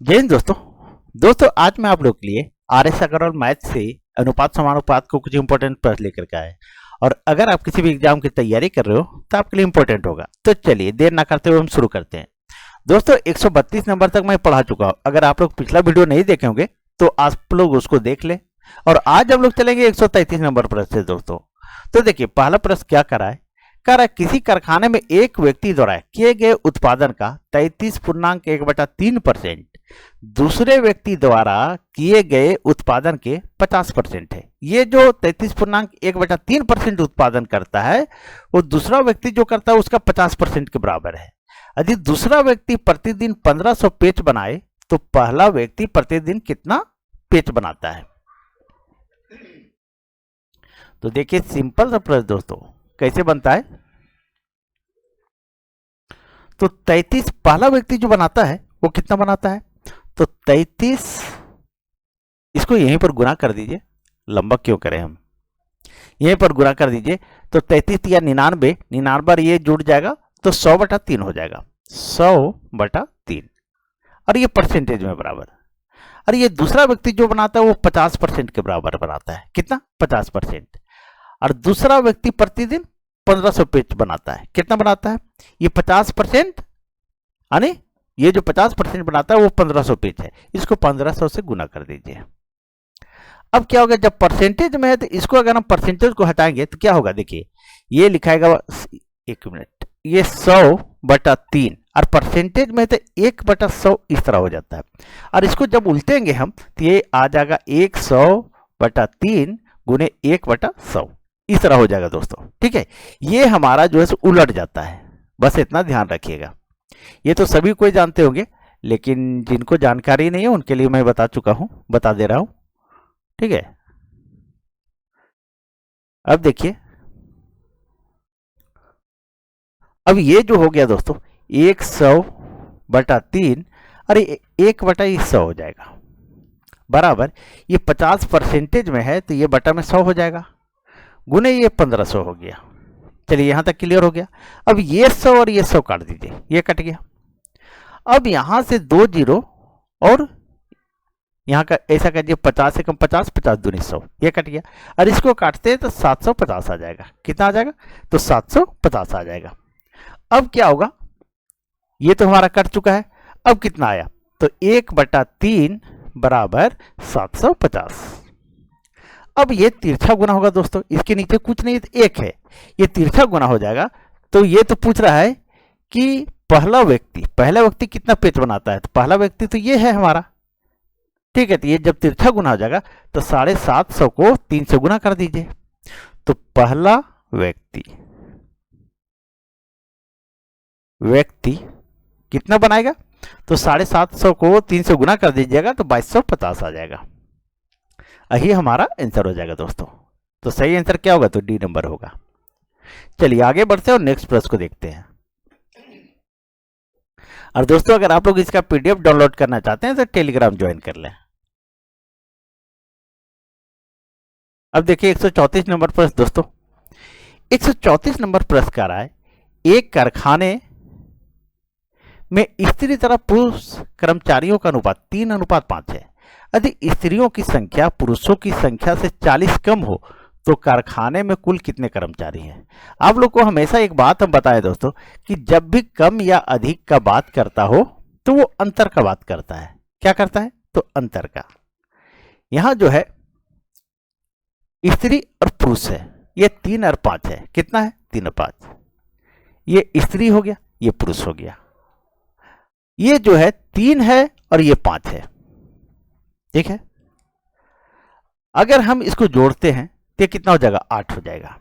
जय हिंद दोस्तों आज मैं आप लोग के लिए आर.एस. अग्रवाल मैथ से अनुपात समानुपात को कुछ इंपॉर्टेंट प्रश्न लेकर के आए। और अगर आप किसी भी एग्जाम की तैयारी कर रहे हो तो आपके लिए इंपॉर्टेंट होगा। तो चलिए देर ना करते हुए हम शुरू करते हैं। दोस्तों 132 नंबर तक मैं पढ़ा चुका हूं। अगर आप लोग पिछला वीडियो नहीं देखे होंगे तो आप लोग उसको देख ले। और आज हम लोग चलेंगे 133 नंबर प्रश्न से दोस्तों। तो देखिए पहला प्रश्न क्या करा है, कह रहा है किसी कारखाने में एक व्यक्ति द्वारा किए गए उत्पादन का 33.1/3% दूसरे व्यक्ति द्वारा किए गए उत्पादन के 50% है। ये जो 33.1/3% उत्पादन करता है वो दूसरा व्यक्ति जो करता है उसका 50% के बराबर है। यदि दूसरा व्यक्ति प्रतिदिन 1500 पेच बनाए तो पहला व्यक्ति प्रतिदिन कितना पेच बनाता है। तो देखिए सिंपल सा प्रश्न दोस्तों कैसे बनता है। तो 33 पहला व्यक्ति जो बनाता है वो कितना बनाता है, तो 33 इसको यहीं पर गुना कर दीजिए, लंबा क्यों करें हम, यहीं पर गुना कर दीजिए। तो 33 या 99 ये जुड़ जाएगा तो 100/3 हो जाएगा, 100/3। और ये परसेंटेज में बराबर। और ये दूसरा व्यक्ति जो बनाता है वो 50% के बराबर बनाता है। कितना, 50%। और दूसरा व्यक्ति प्रतिदिन 1500 पेज बनाता है। कितना बनाता है, ये 50%, यानी ये जो 50% बनाता है वो 1500 पेज है। इसको 1500 से गुना कर दीजिए। अब क्या होगा, जब परसेंटेज में है तो इसको अगर हम परसेंटेज को हटाएंगे तो क्या होगा, देखिए ये लिखाएगा, एक मिनट, ये 100/3 और परसेंटेज में तो 1/100 इस तरह हो जाता है। और इसको जब उल्टेंगे हम तो ये आ जाएगा 100/3 गुने 1/100 इस तरह हो जाएगा दोस्तों। ठीक है, ये हमारा जो है सो उलट जाता है, बस इतना ध्यान रखिएगा। ये तो सभी कोई जानते होंगे, लेकिन जिनको जानकारी नहीं है उनके लिए मैं बता चुका हूं, बता दे रहा हूं। ठीक है, अब देखिए, अब ये जो हो गया दोस्तों 100/3 अरे 1/100 हो जाएगा बराबर। ये 50% में है तो ये बटा में 100 हो जाएगा, गुने ये 1500 हो गया। चलिए यहां तक क्लियर हो गया। अब ये 100 और ये 100 काट दीजिए, ये कट गया। अब यहां से 2 जीरो और यहां का ऐसा कर दिए, 50 से कम 50, 50 दूनी 100, ये कट गया। और इसको काटते हैं तो 750 आ जाएगा। कितना आ जाएगा, तो 750 आ जाएगा। अब क्या होगा, ये तो हमारा कट चुका है। अब कितना आया, तो 1/3 बराबर 750। अब ये तिरछा गुना होगा दोस्तों, इसके नीचे कुछ नहीं तो 1 है, ये तिरछा गुना हो जाएगा। तो ये तो पूछ रहा है कि पहला व्यक्ति कितना पेच बनाता है, तो पहला व्यक्ति तो ये है हमारा। ठीक है, तो ये जब तिरछा गुना हो जाएगा तो 750 को 3 से गुना कर दीजिए। तो पहला व्यक्ति कितना बनाएगा, तो 750 को 3 से गुना कर दीजिएगा तो 2250 आ जाएगा। यही हमारा आंसर हो जाएगा दोस्तों। तो सही आंसर क्या होगा, तो डी नंबर होगा। चलिए आगे बढ़ते हैं और नेक्स्ट प्रश्न को देखते हैं। और दोस्तों अगर आप लोग इसका पीडीएफ डाउनलोड करना चाहते हैं तो टेलीग्राम ज्वाइन कर लें। अब देखिए 134 नंबर प्रश्न दोस्तों। 134 नंबर प्रश्न कह रहा है एक कारखाने में स्त्री तथा पुरुष कर्मचारियों का अनुपात 3:5 है। यदि स्त्रियों की संख्या पुरुषों की संख्या से 40 कम हो तो कारखाने में कुल कितने कर्मचारी हैं। आप लोग को हमेशा एक बात हम बताएं दोस्तों कि जब भी कम या अधिक का बात करता हो तो वो अंतर का बात करता है। क्या करता है, तो अंतर का। यहां जो है स्त्री और पुरुष है, ये 3 और 5 है। कितना है, 3 और 5। ये स्त्री हो गया, ये पुरुष हो गया। ये जो है 3 है और ये 5 है। ठीक है, अगर हम इसको जोड़ते हैं तो कितना हो जाएगा, 8 हो जाएगा।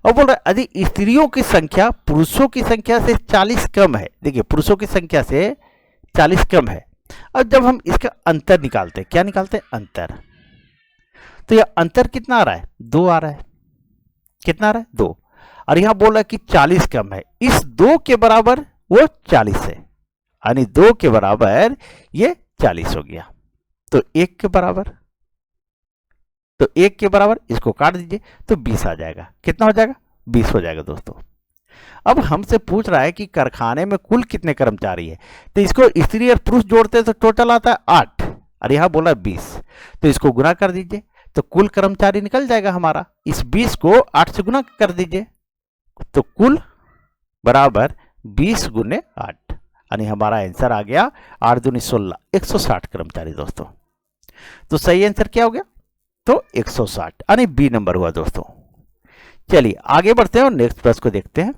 और बोल रहा है यदि स्त्रियों की संख्या पुरुषों की संख्या से 40 कम है, देखिए पुरुषों की संख्या से 40 कम है। अब जब हम इसका अंतर निकालते हैं, क्या निकालते हैं, अंतर, तो यह अंतर कितना आ रहा है, 2 आ रहा है। कितना आ रहा है, 2। और यहां बोल रहा है कि 40 कम है, इस 2 के बराबर वो 40 है, यानी 2 के बराबर ये 40 हो गया। तो 1 के बराबर, तो 1 के बराबर इसको काट दीजिए तो 20 आ जाएगा। कितना हो जाएगा, 20 हो जाएगा दोस्तों। अब हमसे पूछ रहा है कि कारखाने में कुल कितने कर्मचारी है, तो इसको स्त्री और पुरुष जोड़ते हैं तो टोटल आता है 8 और यहाँ बोला 20, तो इसको गुना कर दीजिए तो कुल कर्मचारी निकल जाएगा हमारा। इस 20 को 8 से गुना कर दीजिए तो कुल बराबर 20 गुने 8, यानी हमारा आंसर आ गया 8 दूनी 16, 160 कर्मचारी दोस्तों। तो सही आंसर क्या हो गया, तो 160, यानी बी नंबर हुआ दोस्तों। चलिए आगे बढ़ते हैं और नेक्स्ट प्रश्न को देखते हैं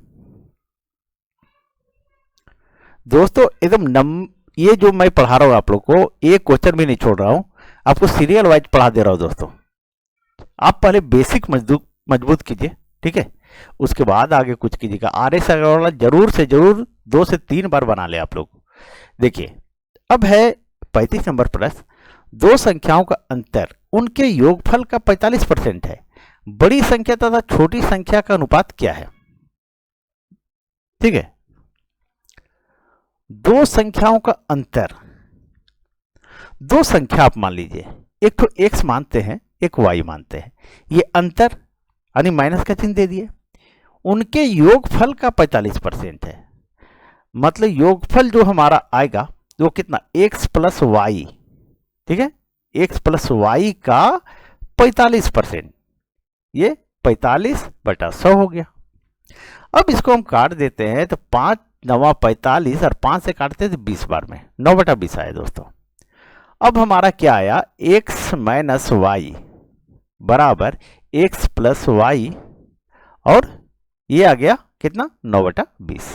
दोस्तों। एकदम ये जो मैं पढ़ा रहा हूं आप लोग को, एक क्वेश्चन भी नहीं छोड़ रहा हूं, आपको सीरियल वाइज पढ़ा दे रहा हूं दोस्तों। आप पहले बेसिक मजबूत कीजिए, ठीक है, उसके बाद आगे कुछ कीजिएगा। RS वाला जरूर से जरूर 2 से 3 बार बना ले आप लोग। देखिए अब है 35 नंबर प्रश्न, दो संख्याओं का अंतर उनके योगफल का 45% है, बड़ी संख्या तथा छोटी संख्या का अनुपात क्या है। ठीक है, दो संख्याओं का अंतर, दो संख्या आप मान लीजिए, एक तो x मानते हैं एक y मानते हैं, ये अंतर यानी माइनस का चिन्ह दे दिए, उनके योगफल का 45% है, मतलब योगफल जो हमारा आएगा वो कितना, x प्लस वाई, ठीक है, x प्लस वाई का 45%, ये 45/100 हो गया। अब इसको हम काट देते हैं तो 5 9 45 और 5 से काटते हैं तो 20 बार में 9/20 आया दोस्तों। अब हमारा क्या आया, x माइनस वाई बराबर x प्लस वाई, और ये आ गया कितना, 9/20।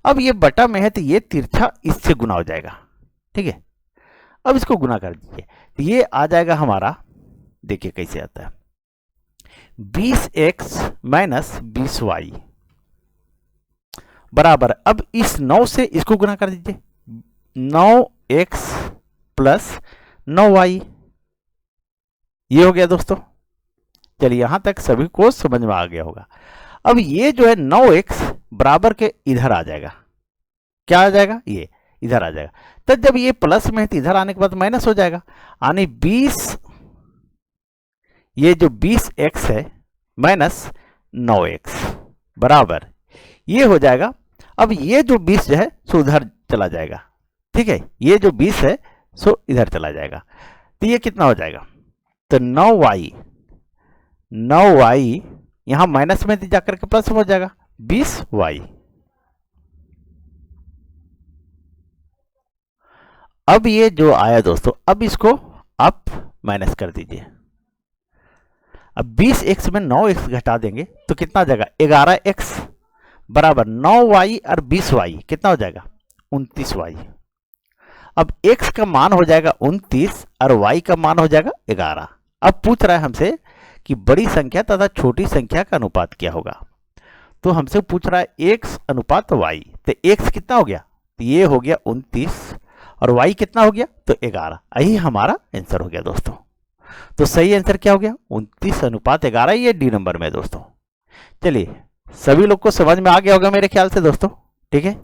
अब ये बटा में है तो ये तिरछा इससे गुना हो जाएगा, ठीक है। अब इसको गुना कर दीजिए तो ये आ जाएगा हमारा, देखिए कैसे आता है, 20x माइनस 20y बराबर, अब इस 9 से इसको गुना कर दीजिए, 9x प्लस 9y, ये हो गया दोस्तों। चलिए यहां तक सभी को समझ में आ गया होगा। अब ये जो है 9x बराबर के इधर आ जाएगा, क्या आ जाएगा, ये इधर आ जाएगा, तब जब ये प्लस में है तो इधर आने के बाद माइनस हो जाएगा, यानी 20, ये जो 20x है माइनस 9x बराबर ये हो जाएगा। अब ये जो 20 जो है सो उधर चला जाएगा, ठीक है, ये जो 20 है सो इधर चला जाएगा, तो ये कितना हो जाएगा, तो 9y यहां माइनस में जाकर के प्लस हो जाएगा 20y। अब ये जो आया दोस्तों, अब इसको आप माइनस कर दीजिए, अब 20x में 9x घटा देंगे तो कितना आ जाएगा, 11x बराबर 9y और 20y कितना हो जाएगा, 29y। अब x का मान हो जाएगा 29 और y का मान हो जाएगा 11। अब पूछ रहा है हमसे कि बड़ी संख्या तथा छोटी संख्या का अनुपात क्या होगा, तो हमसे पूछ रहा है x अनुपात y, तो x कितना हो गया, तो ये हो गया 29 और y कितना हो गया, तो 11, यही हमारा आंसर हो गया दोस्तों। तो सही आंसर क्या हो गया, 29:11, ये डी नंबर में दोस्तों। चलिए सभी लोग को समझ में आ गया होगा मेरे ख्याल से दोस्तों, ठीक है।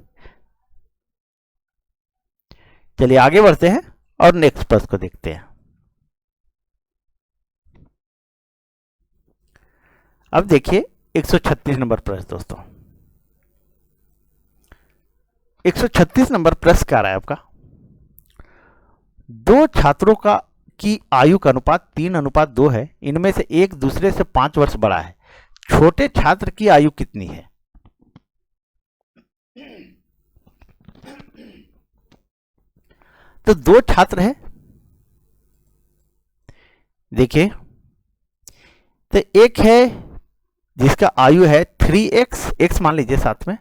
चलिए आगे बढ़ते हैं और नेक्स्ट प्रश्न को देखते हैं। अब देखिए 136 नंबर प्रश्न दोस्तों। 136 नंबर प्रश्न क्या रहा है आपका, दो छात्रों की आयु का अनुपात 3:2 है, इनमें से एक दूसरे से 5 वर्ष बड़ा है, छोटे छात्र की आयु कितनी है। तो दो छात्र हैं, देखिए, तो एक है जिसका आयु है 3x, x मान लीजिए साथ में,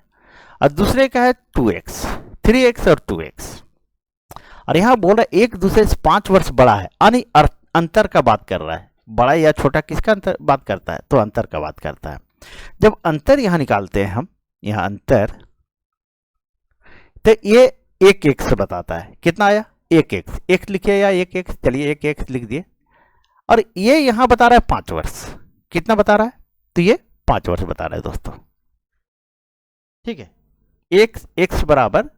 और दूसरे का है 2x, 3x और 2x, और यहां बोल रहा है एक दूसरे से 5 वर्ष बड़ा है, यानी अंतर का बात कर रहा है, बड़ा या छोटा किसका अंतर बात करता है, तो अंतर का बात करता है। जब अंतर यहां निकालते हैं हम, यहां अंतर, तो ये 1x बताता है, कितना आया 1x, x लिखिए या 1x, चलिए 1x लिख दिए, और ये यहां बता रहा है 5 वर्ष, कितना बता रहा है, तो ये 5 वर्ष बता रहा है दोस्तों, ठीक है, x बराबर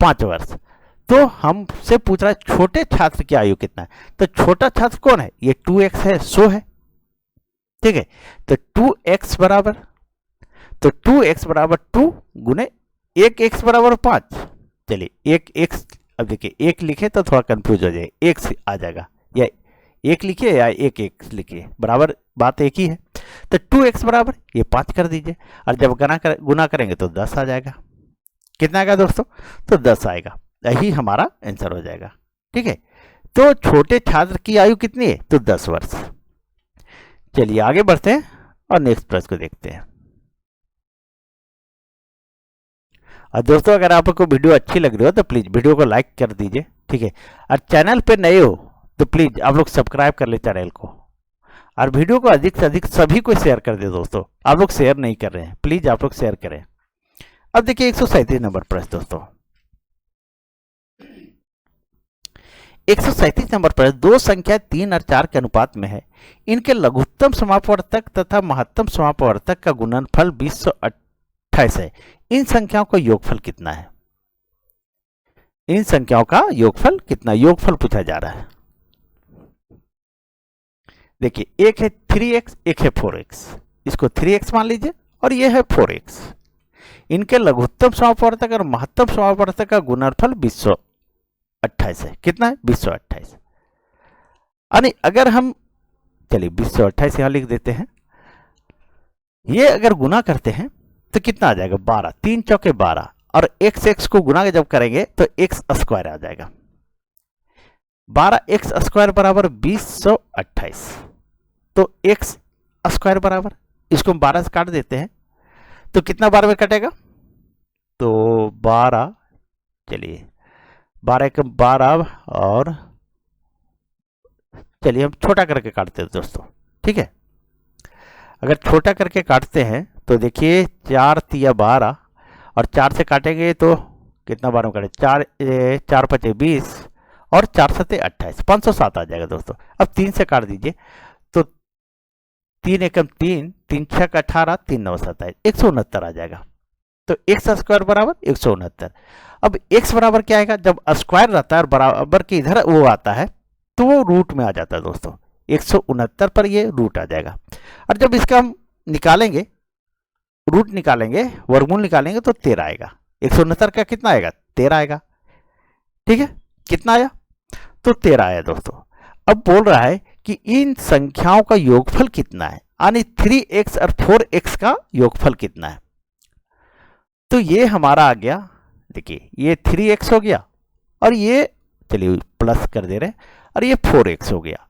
5 वर्ष। तो हमसे पूछ रहा है छोटे छात्र की आयु कितना है, तो छोटा छात्र कौन है, ये 2x है, 100 है, ठीक है, तो 2x बराबर, तो 2x बराबर 2 गुने 1x बराबर 5। चलिए 1x, अब देखिए 1 लिखे तो थोड़ा कंफ्यूज हो जाए, 1 से आ जाएगा, या 1 लिखिए या 1x लिखिए, बराबर बात एक ही है। तो 2x बराबर ये 5 कर दीजिए, और जब गुना करेंगे तो 10 आ जाएगा। कितना आएगा दोस्तों? तो 10 आएगा। यही हमारा आंसर हो जाएगा। ठीक है, तो छोटे छात्र की आयु कितनी है? तो 10 वर्ष। चलिए आगे बढ़ते हैं और नेक्स्ट प्रश्न को देखते हैं। और दोस्तों अगर आपको वीडियो अच्छी लग रही हो तो प्लीज वीडियो को लाइक कर दीजिए। ठीक है, और चैनल पे नए हो तो प्लीज आप लोग सब्सक्राइब कर ले चैनल को, और वीडियो को अधिक से अधिक सभी को शेयर कर दे। दोस्तों आप लोग शेयर नहीं कर रहे हैं, प्लीज आप लोग शेयर करें। अब देखिए 137 नंबर प्रश्न दोस्तों। 137 नंबर प्रश्न, दो संख्या 3 और 4 के अनुपात में है, इनके लघुत्तम समापवर्तक तथा महत्तम समापवर्तक का गुणनफल 228 है। इन संख्याओं का योगफल कितना है? इन संख्याओं का योगफल कितना? योगफल पूछा जा रहा है। देखिए एक है 3x, एक है 4x, इसको 3x मान लीजिए और ये है 4x। इनके लघुत्तम समापवर्तक और महत्तम समापवर्तक का गुणनफल 228 है। कितना है? 228। यानी अगर हम, चलिए 228 यहां लिख देते हैं, ये अगर गुना करते हैं तो कितना आ जाएगा? 12, 3 चौके 12, और x को गुना जब करेंगे तो x स्क्वायर आ जाएगा। 12x स्क्वायर बराबर 228। तो x स्क्वायर बराबर, इसको हम 12 से काट देते हैं तो कितना 12 में कटेगा? तो 12, चलिए 12 एक 12, और चलिए हम छोटा करके काटते हैं दोस्तों। ठीक है, अगर छोटा करके काटते हैं तो देखिए 4 तिया 12, और 4 से काटेंगे तो कितना 12 में काटे? 4 4 5 20, और 4 7 28, 507 आ जाएगा दोस्तों। अब 3 से काट दीजिए तो 3 एकम 3, 3 6 18, 3 9 27, 169 आ जाएगा। तो x स्क्वायर बराबर 169। अब x बराबर क्या आएगा? जब स्क्वायर रहता है और बराबर के इधर वो आता है तो वो रूट में आ जाता है दोस्तों। 169 पर ये रूट आ जाएगा, और जब इसका हम निकालेंगे, रूट निकालेंगे, वर्गमूल निकालेंगे तो 13 आएगा। 169 का कितना आएगा? 13 आएगा। ठीक है, कितना आया? तो 13 आया दोस्तों। अब बोल रहा है कि इन संख्याओं का योगफल कितना है, यानी 3x और 4x का योगफल कितना है। तो ये हमारा आ गया, देखिए ये 3x हो गया, और ये चलिए प्लस कर दे रहे हैं, और ये 4x हो गया।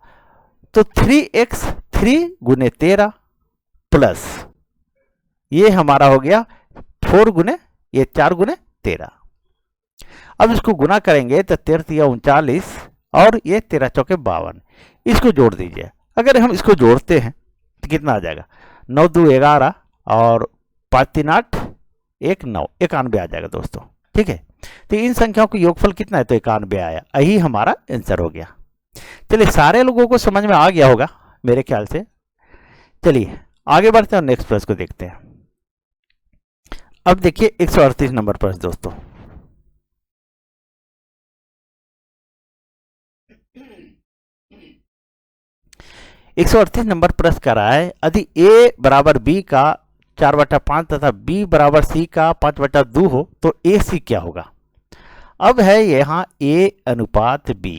तो 3x 3 गुने 13 प्लस ये हमारा हो गया 4 गुने, ये 4 गुने 13। अब इसको गुना करेंगे तो 13 तिया 39, और ये 13 चौके 52, इसको जोड़ दीजिए। अगर हम इसको जोड़ते हैं तो कितना आ जाएगा? 9 2 11, और 5 3 8, 1 9, 91 आ जाएगा दोस्तों। ठीक है, तो इन संख्याओं का योगफल कितना है? तो 91 आया। यही हमारा आंसर हो गया। चलिए सारे लोगों को समझ में आ गया होगा मेरे ख्याल से। चलिए आगे बढ़ते हैं और नेक्स्ट प्रश्न को देखते हैं। अब देखिए 138 नंबर प्रश्न दोस्तों। एक 138 नंबर प्रश्न कर रहा है, यदि a बराबर b का 4/5 तथा b बराबर c का 5/2 हो तो a c क्या होगा? अब है यहाँ a अनुपात b।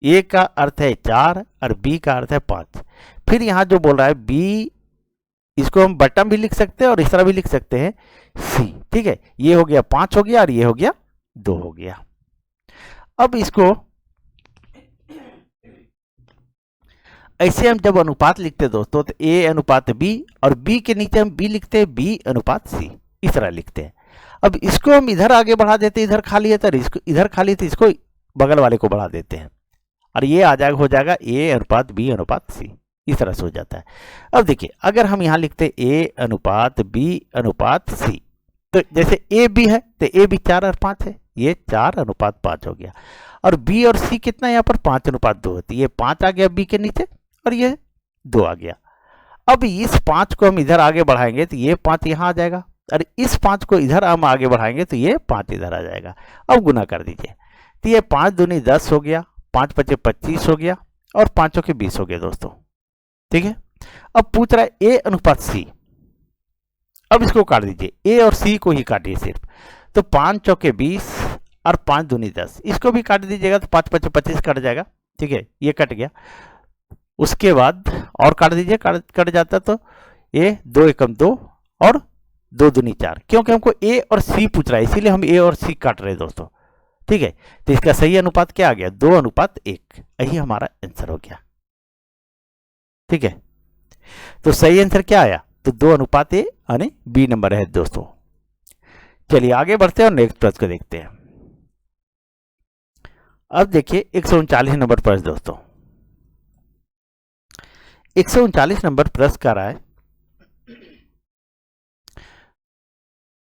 a का अर्थ है 4 और b का अर्थ है 5। फिर यहाँ जो बोल रहा है b, इसको हम बटन भी लिख सकते हैं और इस तरह भी लिख सकते हैं c। ठीक है, ये हो गया 5 हो गया, और ये हो गया 2 हो गया। अब इसको ऐसे हम जब अनुपात लिखते हैं दोस्तों तो a अनुपात b, और b के नीचे हम b लिखते हैं b अनुपात c, इस तरह लिखते हैं। अब इसको हम इधर आगे बढ़ा देते हैं, इधर खाली है तो इसको इधर खाली, तो इसको बगल वाले को बढ़ा देते हैं, और ये आ जाएगा, हो जाएगा a अनुपात b अनुपात c, इस तरह से हो जाता है। अब देखिए अगर हम यहाँ लिखते हैं a अनुपात b अनुपात c, तो जैसे a b है तो a b 4 और 5 है, ये 4 अनुपात 5 हो गया, और b और c कितना यहाँ पर 5 अनुपात 2 होती है, ये 5 आ गया b के नीचे, और ये 2 आ गया। अब इस 5 को हम इधर आगे बढ़ाएंगे तो ये 5 यहाँ आ जाएगा, और इस 5 को इधर हम आगे बढ़ाएंगे तो ये 5 इधर आ जाएगा। अब गुना कर दीजिए तो ये 5 दूनी 10 हो गया, 5 पचे 25 हो गया, और 5 के 20 हो गया दोस्तों। ठीक है, अब पूछ रहा है a अनुपात c। अब इसको काट दीजिए, ए और सी को ही काटिए सिर्फ। तो 5 चौके 20 और 5 दूनी 10, इसको भी काट दीजिएगा तो 5 5 25 कट जाएगा। ठीक है, ये कट गया। उसके बाद और काट दीजिए, कट जाता तो ए 2 एकम 2 और 2 दूनी 4, क्योंकि हमको ए और सी पूछ रहा है इसीलिए हम ए और सी काट रहे हैं दोस्तों। ठीक है, तो इसका सही अनुपात क्या आ गया? 2:1। यही हमारा आंसर हो गया। ठीक है, तो सही आंसर क्या आया? तो 2:A यानी बी नंबर है दोस्तों। चलिए आगे बढ़ते हैं और नेक्स्ट प्रश्न को देखते हैं। अब देखिए 139 नंबर प्रश्न दोस्तों। 139 नंबर प्रश्न का रहा है,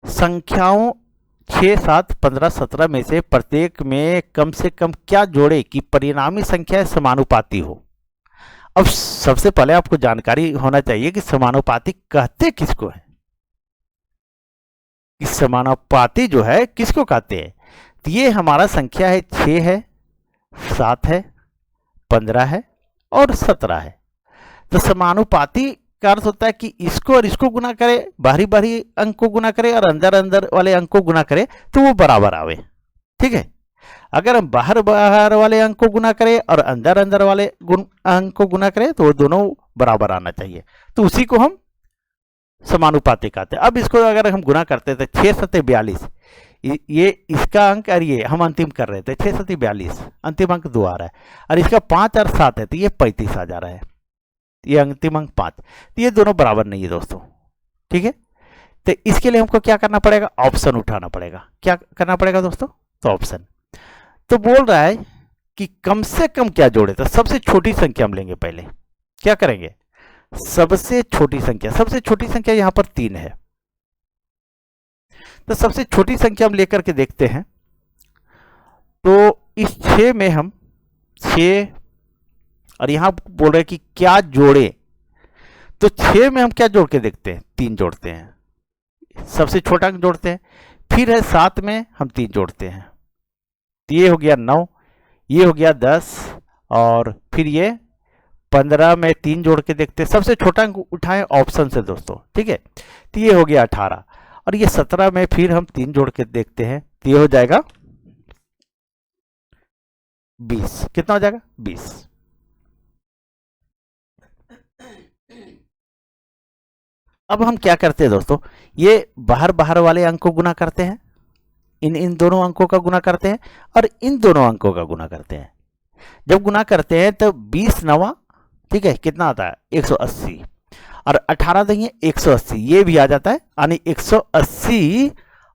संख्याओं 6, 7, 15, 17 में से प्रत्येक में कम से कम क्या जोड़े कि परिणामी संख्या समानुपाती हो। अब सबसे पहले आपको जानकारी होना चाहिए कि समानुपाती कहते किसको है, कि समानुपाती जो है किसको कहते हैं। तो ये हमारा संख्या है 6 है, 7 है, 15 है और 17 है। तो समानुपाती का अर्थ होता है कि इसको और इसको गुना करे, बाहरी बाहरी अंक को गुना करे और अंदर अंदर वाले अंक को गुना करे तो वो बराबर आवे। ठीक है, अगर हम बाहर बाहर वाले अंक को गुना करें और अंदर अंदर वाले अंक को गुना करें तो वो दोनों बराबर आना चाहिए, तो उसी को हम समानुपाती कहते हैं। अब इसको अगर हम गुना करते थे 6 7 42, ये इसका अंक और ये हम अंतिम कर रहे थे 6 7 42, अंतिम अंक 2 आ रहा है, और इसका 5 और 7 है तो ये 35 आ जा रहा है, ये अंतिम अंक 5, तो ये दोनों बराबर नहीं है दोस्तों। ठीक है, तो इसके लिए हमको क्या करना पड़ेगा? ऑप्शन उठाना पड़ेगा। क्या करना पड़ेगा दोस्तों? तो ऑप्शन। तो बोल रहा है कि कम से कम क्या जोड़े, तो सबसे छोटी संख्या हम लेंगे पहले। क्या करेंगे? सबसे छोटी संख्या, सबसे छोटी संख्या यहां पर 3 है, तो सबसे छोटी संख्या हम लेकर के देखते हैं। तो इस 6 में हम 6, और यहां बोल रहे हैं कि क्या जोड़े, तो 6 में हम क्या जोड़ के देखते हैं? 3 जोड़ते हैं, सबसे छोटा अंक जोड़ते हैं। फिर है 7 में हम 3 जोड़ते हैं, तो ये हो गया 9, ये हो गया 10, और फिर ये 15 में 3 जोड़ के देखते हैं, सबसे छोटा अंक उठाएं ऑप्शन से दोस्तों। ठीक है, तो ये हो गया 18, और ये 17 में फिर हम 3 जोड़ के देखते हैं, तो ये हो जाएगा 20। कितना हो जाएगा? 20। अब हम क्या करते हैं दोस्तों, ये बाहर बाहर वाले अंक को गुना करते हैं, इन दोनों अंकों का गुना करते हैं और इन दोनों अंकों का गुना करते हैं। जब गुना करते हैं तो 20 9, ठीक है, कितना आता है? 180, और 18 देंगे 180, ये भी आ जाता है, यानी 180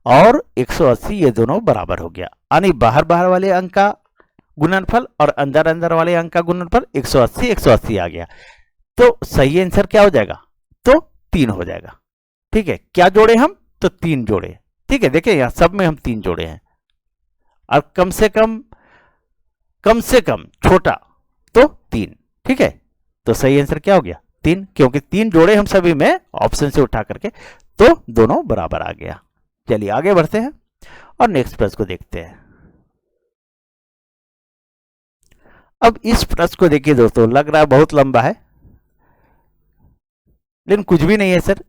और 180 ये दोनों बराबर हो गया, यानी बाहर बाहर वाले अंक का गुणनफल और अंदर अंदर वाले अंक का गुणनफल 180 180 आ गया। तो सही आंसर क्या हो जाएगा? तो 3 हो जाएगा। ठीक है, क्या जोड़े हम? तो 3 जोड़े। ठीक है, देखिए यहां सब में हम 3 जोड़े हैं, और कम से कम छोटा तो 3। ठीक है, तो सही आंसर क्या हो गया? 3, क्योंकि 3 जोड़े हम सभी में ऑप्शन से उठा करके, तो दोनों बराबर आ गया। चलिए आगे बढ़ते हैं और नेक्स्ट प्रश्न को देखते हैं। अब इस प्रश्न को देखिए दोस्तों, लग रहा है बहुत लंबा है, लेकिन कुछ भी नहीं है सर,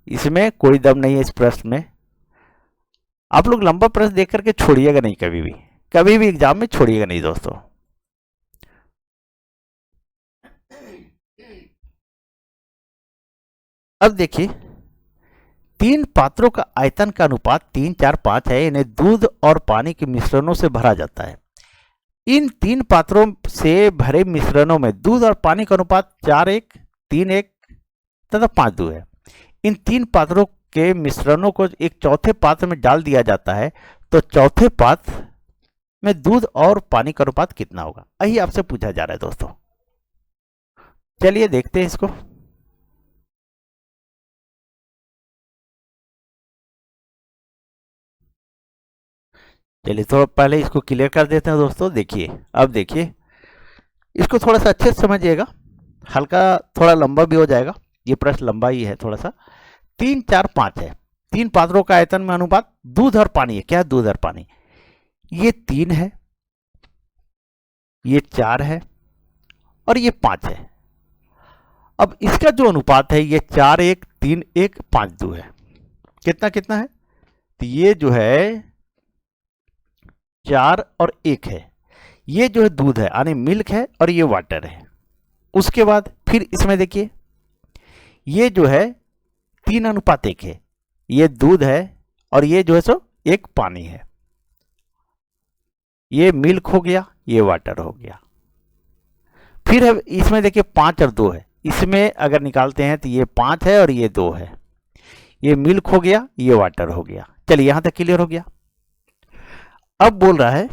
इसमें कोई दम नहीं है इस प्रश्न में। आप लोग लंबा प्रश्न देख करके छोड़िएगा नहीं, कभी भी एग्जाम में छोड़िएगा नहीं दोस्तों। अब देखिए 3 पात्रों का आयतन का अनुपात 3 4 5 है, इन्हें दूध और पानी के मिश्रणों से भरा जाता है। इन 3 पात्रों से भरे मिश्रणों में दूध और पानी का अनुपात 4:1, 3:1 तथा 5:2 है। इन 3 पात्रों के मिश्रणों को एक चौथे पात्र में डाल दिया जाता है, तो चौथे पात्र में दूध और पानी का अनुपात कितना होगा? यही आपसे पूछा जा रहा है दोस्तों। चलिए देखते हैं इसको। चलिए थोड़ा पहले इसको क्लियर कर देते हैं दोस्तों। देखिए, अब देखिए इसको थोड़ा सा अच्छे से समझिएगा, हल्का थोड़ा लंबा भी हो जाएगा, ये प्रश्न लंबा ही है थोड़ा सा। 3 4 5 है, 3 पात्रों का आयतन में अनुपात दूध और पानी है। क्या है? दूध और पानी। ये 3 है, ये 4 है और ये 5 है। अब इसका जो अनुपात है ये 4:1, 3:1, 5:2 है। कितना कितना है, तो ये जो है 4 और 1 है, ये जो है दूध है यानी मिल्क है, और ये वाटर है। उसके बाद फिर इसमें देखिए ये जो है 3:1 है, ये दूध है और ये जो है सो एक पानी है। ये मिल्क हो गया, ये वाटर हो गया। फिर है इसमें देखिए 5 और 2 है, इसमें अगर निकालते हैं तो ये 5 है और ये 2 है। ये मिल्क हो गया, ये वाटर हो गया। चलिए यहां तक क्लियर हो गया। अब बोल रहा है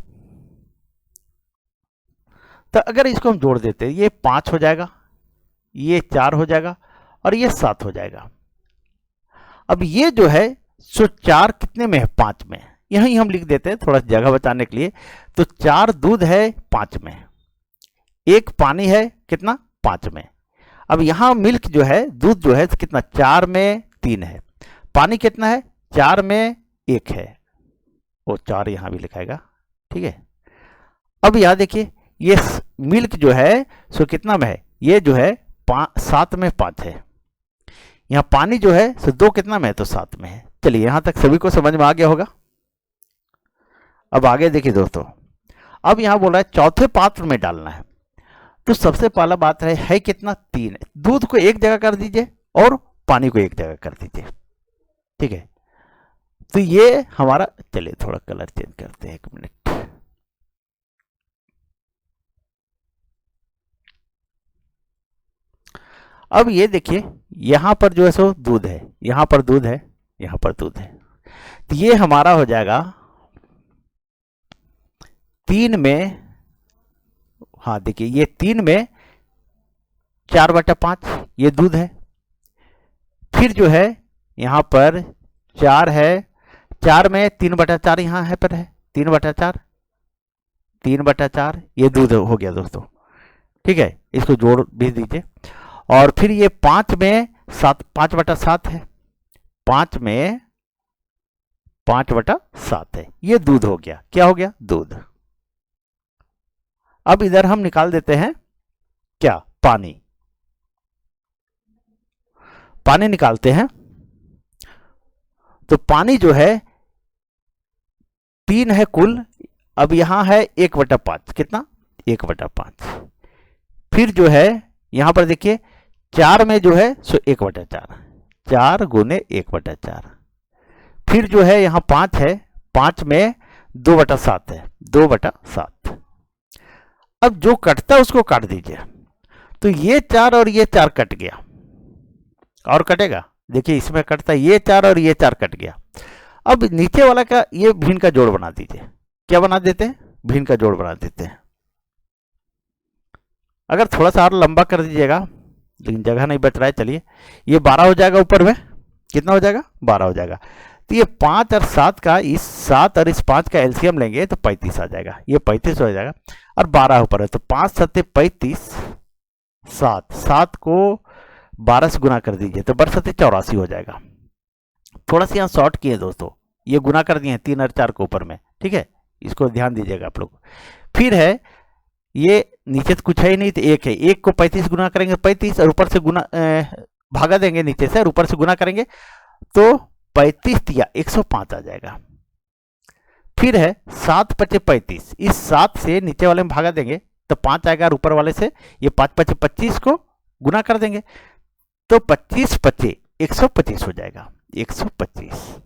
तो अगर इसको हम जोड़ देते हैं, ये 5 हो जाएगा, ये 4 हो जाएगा और ये 7 हो जाएगा। अब ये जो है सो 4 कितने में है, 5 में। यहीं हम लिख देते हैं थोड़ा जगह बचाने के लिए। तो 4 दूध है 5 में, एक पानी है कितना, 5 में। अब यहां मिल्क जो है, दूध जो है कितना, 4 में 3 है, पानी कितना है, 4 में 1 है, वो 4 यहां भी लिखाएगा, ठीक है। अब यहां देखिए ये मिल्क जो है सो कितना में है, ये जो है 7 में 5 है। यहां पानी जो है सो 2 कितना में है, तो 7 में है। चलिए यहां तक सभी को समझ में आ गया होगा। अब आगे देखिए दोस्तों, अब यहां बोल रहा है चौथे पात्र में डालना है। तो सबसे पहला बात है कितना, 3 है। दूध को एक जगह कर दीजिए और पानी को एक जगह कर दीजिए, ठीक है। तो ये हमारा, चलिए थोड़ा कलर चेंज करते हैं, 1 मिनट। अब ये देखिए यहां पर जो है सो दूध है, यहां पर दूध है, यहां पर दूध है। तो ये हमारा हो जाएगा 3 में, हाँ देखिए ये 3 में 4/5 ये दूध है। फिर जो है यहां पर 4 है, 4 में 3/4 यहां है पर है, 3/4, 3/4 ये दूध हो गया दोस्तों, ठीक है। इसको जोड़ भी दीजिए। और फिर ये 5 में 7, 5/7 है, 5 में 5/7 है, ये दूध हो गया। क्या हो गया, दूध। अब इधर हम निकाल देते हैं क्या, पानी। पानी निकालते हैं तो पानी जो है 3 है कुल। अब यहां है 1/5, कितना, 1/5। फिर जो है यहां पर देखिए 4 में जो है सो 1/4, 4 गुने 1/4। फिर जो है यहां 5 है, 5 में 2/7 है, 2/7। अब जो कटता है उसको काट दीजिए। तो ये 4 और ये 4 कट गया, और कटेगा, देखिए इसमें कटता है, ये 4 और ये 4 कट गया। अब नीचे वाला का ये भिन्न का जोड़ बना दीजिए। क्या बना देते हैं, भिन्न का जोड़ बना देते हैं। अगर थोड़ा सा और लंबा कर दीजिएगा, लेकिन जगह नहीं बच रहा है। चलिए ये 12 हो जाएगा, ऊपर में कितना हो जाएगा, 12 हो जाएगा। तो ये 5 और 7 का, इस 7 और इस 5 का एलसीएम लेंगे तो 35 आ जाएगा, ये 35 हो जाएगा। और 12 ऊपर है तो 5 7 35, 7 को 12 से गुना कर दीजिए तो 12 7 84 हो जाएगा। थोड़ा सा यहाँ शॉर्ट किए दोस्तों, ये गुना कर दिए 3 और 4 को ऊपर में, ठीक है, इसको ध्यान दीजिएगा आप लोग। फिर है ये नीचे तो कुछ है ही नहीं, तो 1 है, 1 को 35 गुना करेंगे 35, और ऊपर से गुना भागा देंगे नीचे से, और ऊपर से गुना करेंगे तो 35 या 105 आ जाएगा। फिर है 7 5 35, इस 7 से नीचे वाले में भागा देंगे तो 5 आएगा, और ऊपर वाले से ये 5 5 25 को गुना कर देंगे तो 25 5 125 हो जाएगा, 125।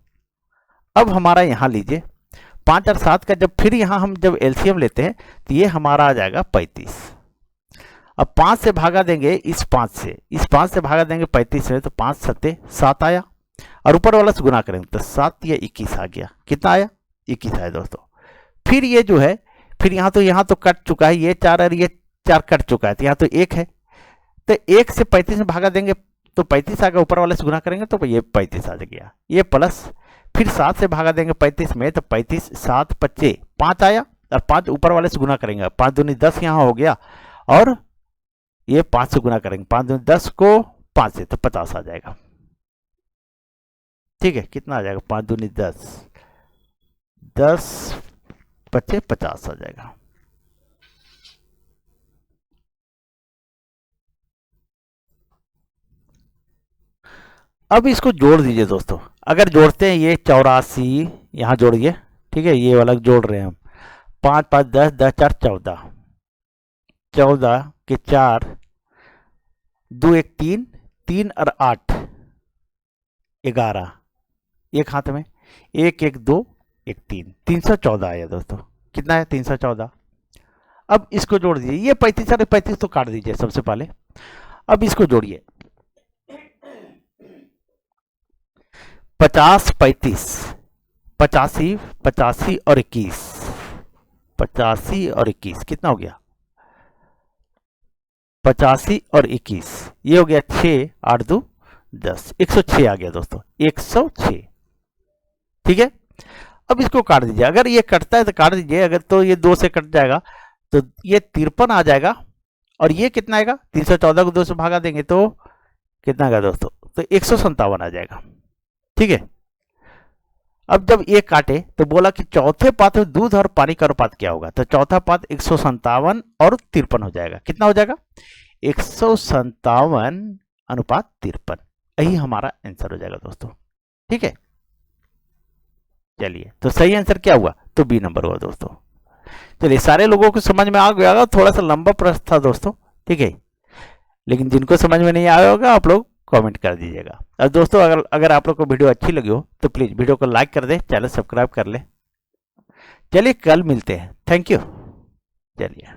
अब हमारा यहां लीजिए 5 और 7 का जब फिर यहां हम जब एलसीएम लेते हैं तो ये हमारा आ जाएगा 35। अब 5 से भागा देंगे इस 5 से, इस 5 से भागा देंगे 35 में तो 5 7 7 आया, और ऊपर वाला से गुना करेंगे तो 7 या 21 आ गया। कितना आया, 21 आया दोस्तों। फिर ये जो है, फिर यहाँ तो कट चुका है, ये 4 और ये 4 कट चुका है, तो यहाँ तो 1 है, तो 1 से 35 में भागा देंगे तो 35 आ गया, ऊपर वाले से गुना करेंगे तो ये 35 आ गया, ये प्लस। फिर 7 से भागा देंगे 35 में तो 35, 7 25 5 आया, और 5 ऊपर वाले से गुना करेंगे, 5 दूनी 10 यहाँ हो गया, और ये 5 से गुना करेंगे, 5 दूनी 10 को 5 से तो 50 आ जाएगा, ठीक है। कितना आ जाएगा, 5 दूनी 10, 10 25 50 आ जाएगा। अब इसको जोड़ दीजिए दोस्तों। अगर जोड़ते हैं ये 84 यहाँ जोड़िए, ठीक है, ये वाला जोड़ रहे हैं हम। 5 5 10 10 4 14, 14 के 4, 2 1 3, 3 और 8 11, एक हाथ में 1 1 2 1 3, 314 आया दोस्तों। कितना है? 314। अब इसको जोड़ दीजिए, ये 35 और 35 तो काट दीजिए सबसे पहले। अब इसको जोड़िए, 50 35, 85 85 और 21, 85 और 21 कितना हो गया? 85 और 21, ये हो गया 6 8 2 10, 106 आ गया दोस्तों, 106। ठीक है, अब इसको काट दीजिए। अगर ये कटता है तो काट दीजिए, अगर तो ये 2 से कट जाएगा तो ये 53 आ जाएगा। और ये कितना आएगा? 314 को 2 से भागा देंगे तो कितना आएगा दोस्तों? तो 157 आ जाएगा। ठीक है, अब जब ये काटे तो बोला कि चौथे पात में दूध और पानी का अनुपात क्या होगा, तो चौथा पात 157 और 53 हो जाएगा। कितना हो जाएगा? 157 अनुपात 53, यही हमारा आंसर हो जाएगा दोस्तों। ठीक है, चलिए, तो सही आंसर क्या हुआ? तो बी नंबर हुआ दोस्तों। चलिए, सारे लोगों को समझ में आ गया होगा, थोड़ा सा लंबा प्रश्न था दोस्तों। ठीक है, लेकिन जिनको समझ में नहीं आया होगा आप लोग कमेंट कर दीजिएगा। और दोस्तों, अगर आप लोग को वीडियो अच्छी लगी हो तो प्लीज़ वीडियो को लाइक कर दें, चैनल सब्सक्राइब कर लें। चलिए, कल मिलते हैं। Thank you. चलिए।